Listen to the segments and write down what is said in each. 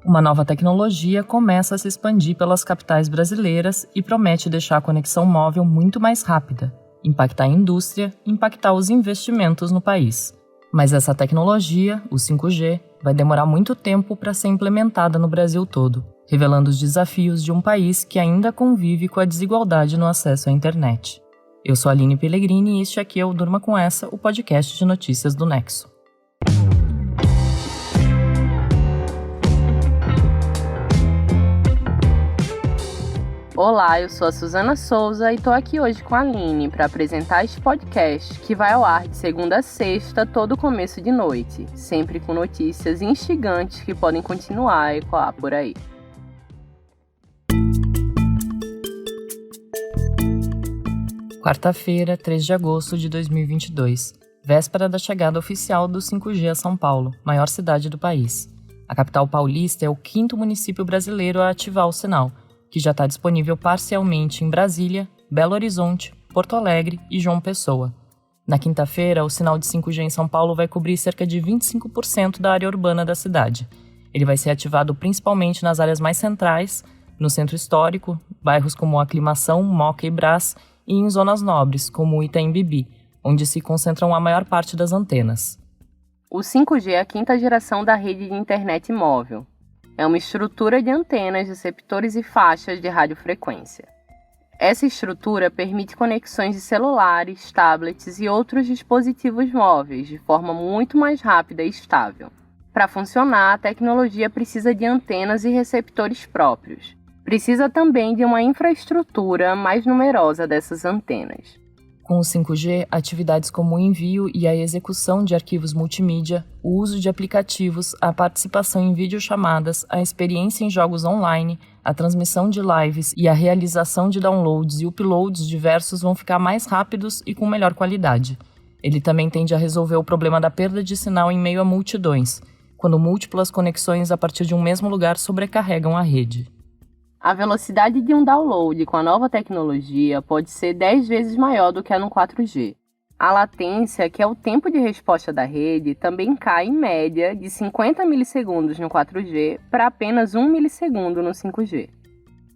Uma nova tecnologia começa a se expandir pelas capitais brasileiras e promete deixar a conexão móvel muito mais rápida, impactar a indústria, impactar os investimentos no país. Mas essa tecnologia, o 5G, vai demorar muito tempo para ser implementada no Brasil todo, revelando os desafios de um país que ainda convive com a desigualdade no acesso à internet. Eu sou a Aline Pellegrini e este aqui é o Durma Com Essa, o podcast de notícias do Nexo. Olá, eu sou a Suzana Souza e estou aqui hoje com a Aline para apresentar este podcast que vai ao ar de segunda a sexta, todo começo de noite, sempre com notícias instigantes que podem continuar a ecoar por aí. Quarta-feira, 3 de agosto de 2022, véspera da chegada oficial do 5G a São Paulo, maior cidade do país. A capital paulista é o 5º município brasileiro a ativar o sinal, que já está disponível parcialmente em Brasília, Belo Horizonte, Porto Alegre e João Pessoa. Na quinta-feira, o sinal de 5G em São Paulo vai cobrir cerca de 25% da área urbana da cidade. Ele vai ser ativado principalmente nas áreas mais centrais, no centro histórico, bairros como Aclimação, Moca e Brás, e em zonas nobres, como Itaim Bibi, onde se concentram a maior parte das antenas. O 5G é a quinta geração da rede de internet móvel. É uma estrutura de antenas, receptores e faixas de radiofrequência. Essa estrutura permite conexões de celulares, tablets e outros dispositivos móveis de forma muito mais rápida e estável. Para funcionar, a tecnologia precisa de antenas e receptores próprios. Precisa também de uma infraestrutura mais numerosa dessas antenas. Com o 5G, atividades como o envio e a execução de arquivos multimídia, o uso de aplicativos, a participação em videochamadas, a experiência em jogos online, a transmissão de lives e a realização de downloads e uploads diversos vão ficar mais rápidos e com melhor qualidade. Ele também tende a resolver o problema da perda de sinal em meio a multidões, quando múltiplas conexões a partir de um mesmo lugar sobrecarregam a rede. A velocidade de um download com a nova tecnologia pode ser 10 vezes maior do que a no 4G. A latência, que é o tempo de resposta da rede, também cai em média de 50 milissegundos no 4G para apenas 1 milissegundo no 5G.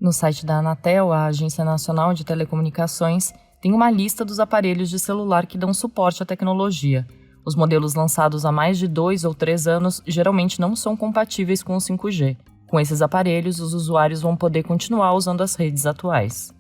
No site da Anatel, a Agência Nacional de Telecomunicações, tem uma lista dos aparelhos de celular que dão suporte à tecnologia. Os modelos lançados há mais de 2 ou 3 anos geralmente não são compatíveis com o 5G. Com esses aparelhos, os usuários vão poder continuar usando as redes atuais.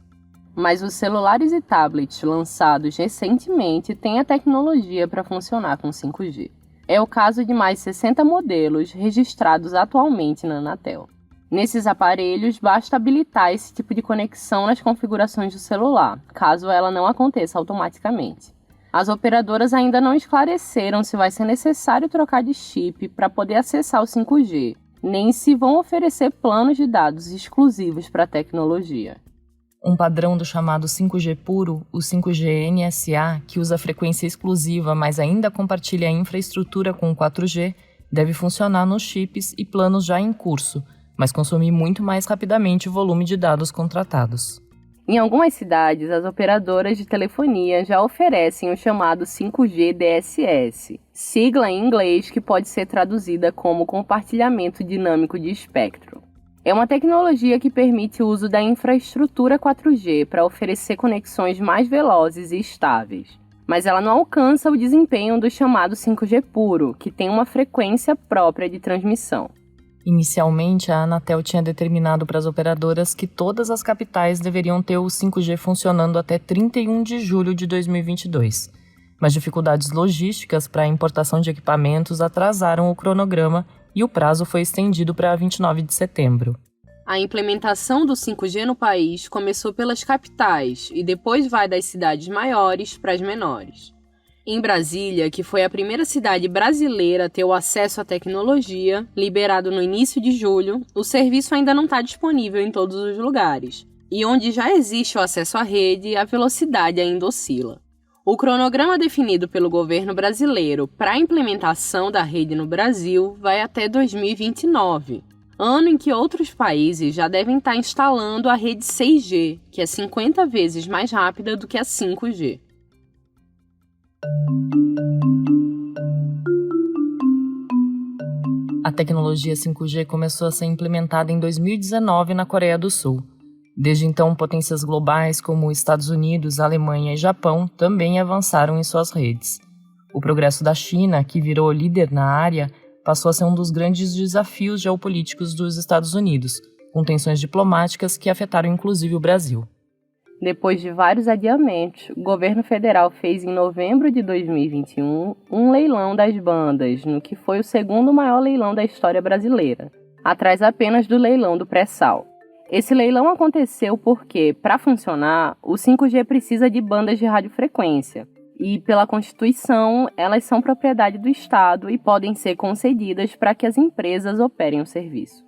Mas os celulares e tablets lançados recentemente têm a tecnologia para funcionar com 5G. É o caso de mais 60 modelos registrados atualmente na Anatel. Nesses aparelhos, basta habilitar esse tipo de conexão nas configurações do celular, caso ela não aconteça automaticamente. As operadoras ainda não esclareceram se vai ser necessário trocar de chip para poder acessar o 5G, nem se vão oferecer planos de dados exclusivos para a tecnologia. Um padrão do chamado 5G puro, o 5G NSA, que usa frequência exclusiva, mas ainda compartilha a infraestrutura com o 4G, deve funcionar nos chips e planos já em curso, mas consumir muito mais rapidamente o volume de dados contratados. Em algumas cidades, as operadoras de telefonia já oferecem o chamado 5G DSS, sigla em inglês que pode ser traduzida como compartilhamento dinâmico de espectro. É uma tecnologia que permite o uso da infraestrutura 4G para oferecer conexões mais velozes e estáveis. Mas ela não alcança o desempenho do chamado 5G puro, que tem uma frequência própria de transmissão. Inicialmente, a Anatel tinha determinado para as operadoras que todas as capitais deveriam ter o 5G funcionando até 31 de julho de 2022. Mas dificuldades logísticas para a importação de equipamentos atrasaram o cronograma e o prazo foi estendido para 29 de setembro. A implementação do 5G no país começou pelas capitais e depois vai das cidades maiores para as menores. Em Brasília, que foi a primeira cidade brasileira a ter o acesso à tecnologia, liberado no início de julho, o serviço ainda não está disponível em todos os lugares. E onde já existe o acesso à rede, a velocidade ainda oscila. O cronograma definido pelo governo brasileiro para a implementação da rede no Brasil vai até 2029, ano em que outros países já devem estar instalando a rede 6G, que é 50 vezes mais rápida do que a 5G. A tecnologia 5G começou a ser implementada em 2019 na Coreia do Sul. Desde então, potências globais como Estados Unidos, Alemanha e Japão também avançaram em suas redes. O progresso da China, que virou líder na área, passou a ser um dos grandes desafios geopolíticos dos Estados Unidos, com tensões diplomáticas que afetaram inclusive o Brasil. Depois de vários adiamentos, o governo federal fez em novembro de 2021 um leilão das bandas, no que foi o segundo maior leilão da história brasileira, atrás apenas do leilão do pré-sal. Esse leilão aconteceu porque, para funcionar, o 5G precisa de bandas de radiofrequência, e, pela Constituição, elas são propriedade do Estado e podem ser concedidas para que as empresas operem o serviço.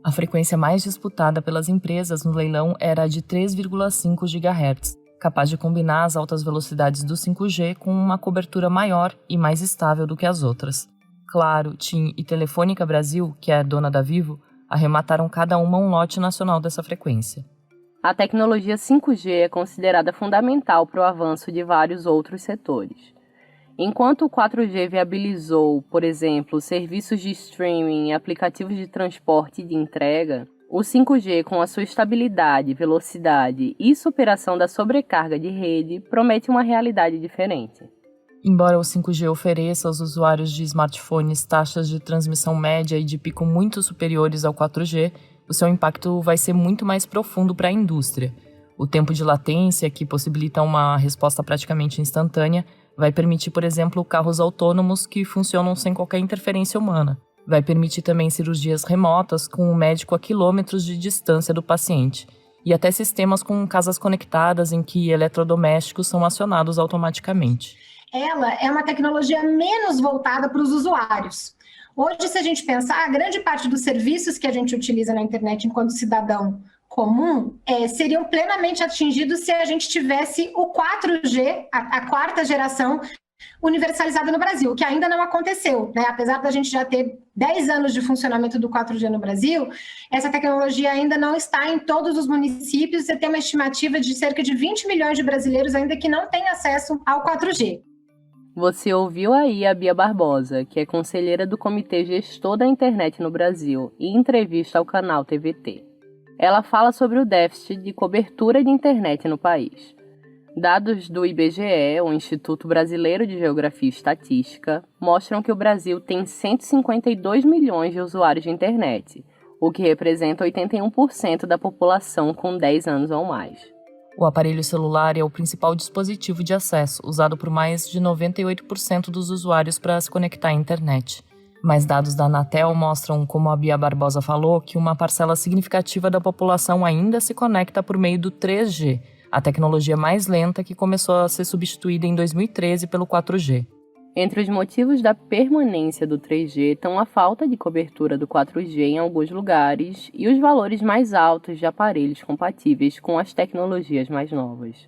A frequência mais disputada pelas empresas no leilão era a de 3,5 GHz, capaz de combinar as altas velocidades do 5G com uma cobertura maior e mais estável do que as outras. Claro, TIM e Telefônica Brasil, que é a dona da Vivo, arremataram cada uma um lote nacional dessa frequência. A tecnologia 5G é considerada fundamental para o avanço de vários outros setores. Enquanto o 4G viabilizou, por exemplo, serviços de streaming e aplicativos de transporte e de entrega, o 5G, com a sua estabilidade, velocidade e superação da sobrecarga de rede, promete uma realidade diferente. Embora o 5G ofereça aos usuários de smartphones taxas de transmissão média e de pico muito superiores ao 4G, o seu impacto vai ser muito mais profundo para a indústria. O tempo de latência, que possibilita uma resposta praticamente instantânea, vai permitir, por exemplo, carros autônomos que funcionam sem qualquer interferência humana. Vai permitir também cirurgias remotas com o médico a quilômetros de distância do paciente. E até sistemas com casas conectadas em que eletrodomésticos são acionados automaticamente. Ela é uma tecnologia menos voltada para os usuários. Hoje, se a gente pensar, a grande parte dos serviços que a gente utiliza na internet enquanto cidadão comum seriam plenamente atingidos se a gente tivesse o 4G, a quarta geração, universalizada no Brasil, que ainda não aconteceu, né? Apesar da gente já ter 10 anos de funcionamento do 4G no Brasil, essa tecnologia ainda não está em todos os municípios. Você tem uma estimativa de cerca de 20 milhões de brasileiros ainda que não têm acesso ao 4G. Você ouviu aí a Bia Barbosa, que é conselheira do Comitê Gestor da Internet no Brasil, em entrevista ao canal TVT. Ela fala sobre o déficit de cobertura de internet no país. Dados do IBGE, o Instituto Brasileiro de Geografia e Estatística, mostram que o Brasil tem 152 milhões de usuários de internet, o que representa 81% da população com 10 anos ou mais. O aparelho celular é o principal dispositivo de acesso, usado por mais de 98% dos usuários para se conectar à internet. Mas dados da Anatel mostram, como a Bia Barbosa falou, que uma parcela significativa da população ainda se conecta por meio do 3G, a tecnologia mais lenta que começou a ser substituída em 2013 pelo 4G. Entre os motivos da permanência do 3G estão a falta de cobertura do 4G em alguns lugares e os valores mais altos de aparelhos compatíveis com as tecnologias mais novas.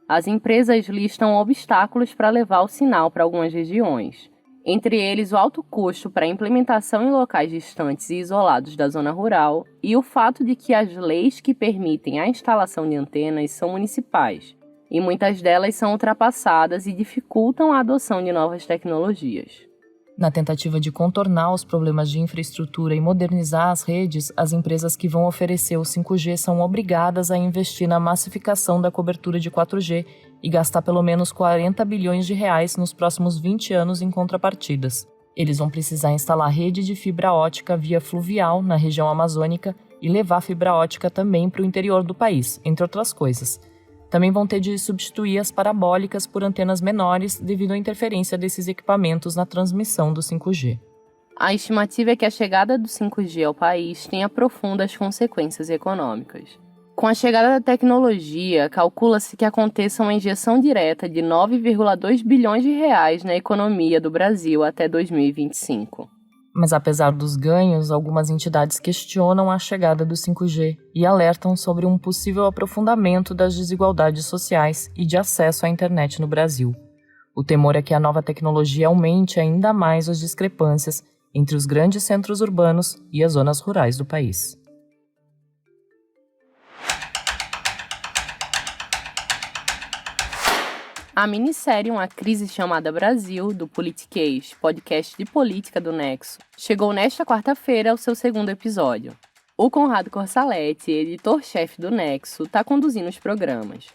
As empresas listam obstáculos para levar o sinal para algumas regiões, entre eles o alto custo para a implementação em locais distantes e isolados da zona rural e o fato de que as leis que permitem a instalação de antenas são municipais, e muitas delas são ultrapassadas e dificultam a adoção de novas tecnologias. Na tentativa de contornar os problemas de infraestrutura e modernizar as redes, as empresas que vão oferecer o 5G são obrigadas a investir na massificação da cobertura de 4G e gastar pelo menos 40 bilhões de reais nos próximos 20 anos em contrapartidas. Eles vão precisar instalar rede de fibra ótica via fluvial na região amazônica e levar fibra ótica também para o interior do país, entre outras coisas. Também vão ter de substituir as parabólicas por antenas menores devido à interferência desses equipamentos na transmissão do 5G. A estimativa é que a chegada do 5G ao país tenha profundas consequências econômicas. Com a chegada da tecnologia, calcula-se que aconteça uma injeção direta de 9,2 bilhões de reais na economia do Brasil até 2025. Mas apesar dos ganhos, algumas entidades questionam a chegada do 5G e alertam sobre um possível aprofundamento das desigualdades sociais e de acesso à internet no Brasil. O temor é que a nova tecnologia aumente ainda mais as discrepâncias entre os grandes centros urbanos e as zonas rurais do país. A minissérie Uma Crise Chamada Brasil, do Politiquês, podcast de política do Nexo, chegou nesta quarta-feira ao seu segundo episódio. O Conrado Corsaletti, editor-chefe do Nexo, está conduzindo os programas.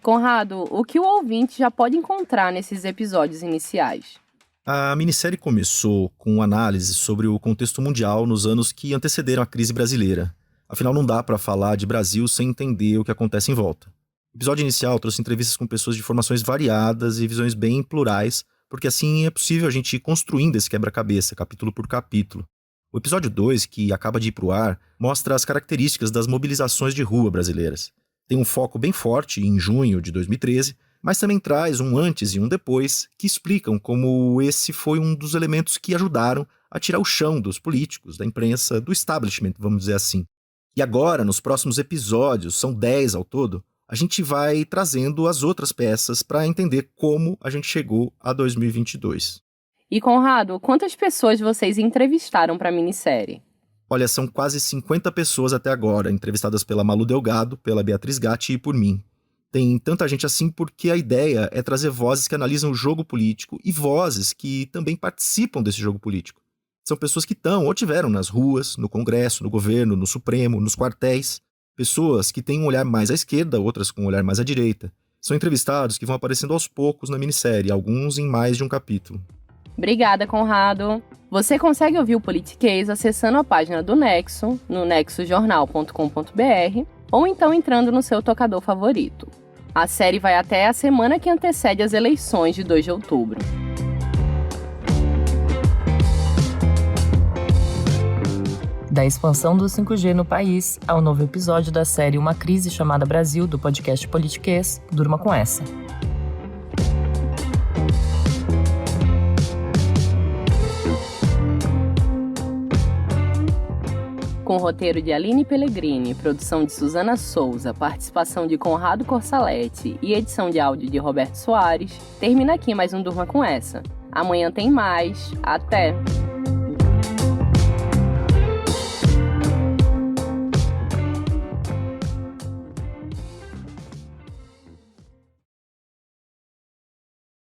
Conrado, o que o ouvinte já pode encontrar nesses episódios iniciais? A minissérie começou com análise sobre o contexto mundial nos anos que antecederam a crise brasileira. Afinal, não dá para falar de Brasil sem entender o que acontece em volta. O episódio inicial trouxe entrevistas com pessoas de formações variadas e visões bem plurais, porque assim é possível a gente ir construindo esse quebra-cabeça, capítulo por capítulo. O episódio 2, que acaba de ir para o ar, mostra as características das mobilizações de rua brasileiras. Tem um foco bem forte em junho de 2013, mas também traz um antes e um depois que explicam como esse foi um dos elementos que ajudaram a tirar o chão dos políticos, da imprensa, do establishment, vamos dizer assim. E agora, nos próximos episódios, são 10 ao todo, a gente vai trazendo as outras peças para entender como a gente chegou a 2022. E, Conrado, quantas pessoas vocês entrevistaram para a minissérie? Olha, são quase 50 pessoas até agora, entrevistadas pela Malu Delgado, pela Beatriz Gatti e por mim. Tem tanta gente assim porque a ideia é trazer vozes que analisam o jogo político e vozes que também participam desse jogo político. São pessoas que estão ou tiveram nas ruas, no Congresso, no governo, no Supremo, nos quartéis. Pessoas que têm um olhar mais à esquerda, outras com um olhar mais à direita. São entrevistados que vão aparecendo aos poucos na minissérie, alguns em mais de um capítulo. Obrigada, Conrado. Você consegue ouvir o Politiquês acessando a página do Nexo, no nexojornal.com.br, ou então entrando no seu tocador favorito. A série vai até a semana que antecede as eleições de 2 de outubro. Da expansão do 5G no país ao novo episódio da série Uma Crise Chamada Brasil, do podcast Politiquês, durma com essa. Com roteiro de Aline Pellegrini, produção de Suzana Souza, participação de Conrado Corsaletti e edição de áudio de Roberto Soares, termina aqui mais um Durma com Essa. Amanhã tem mais. Até!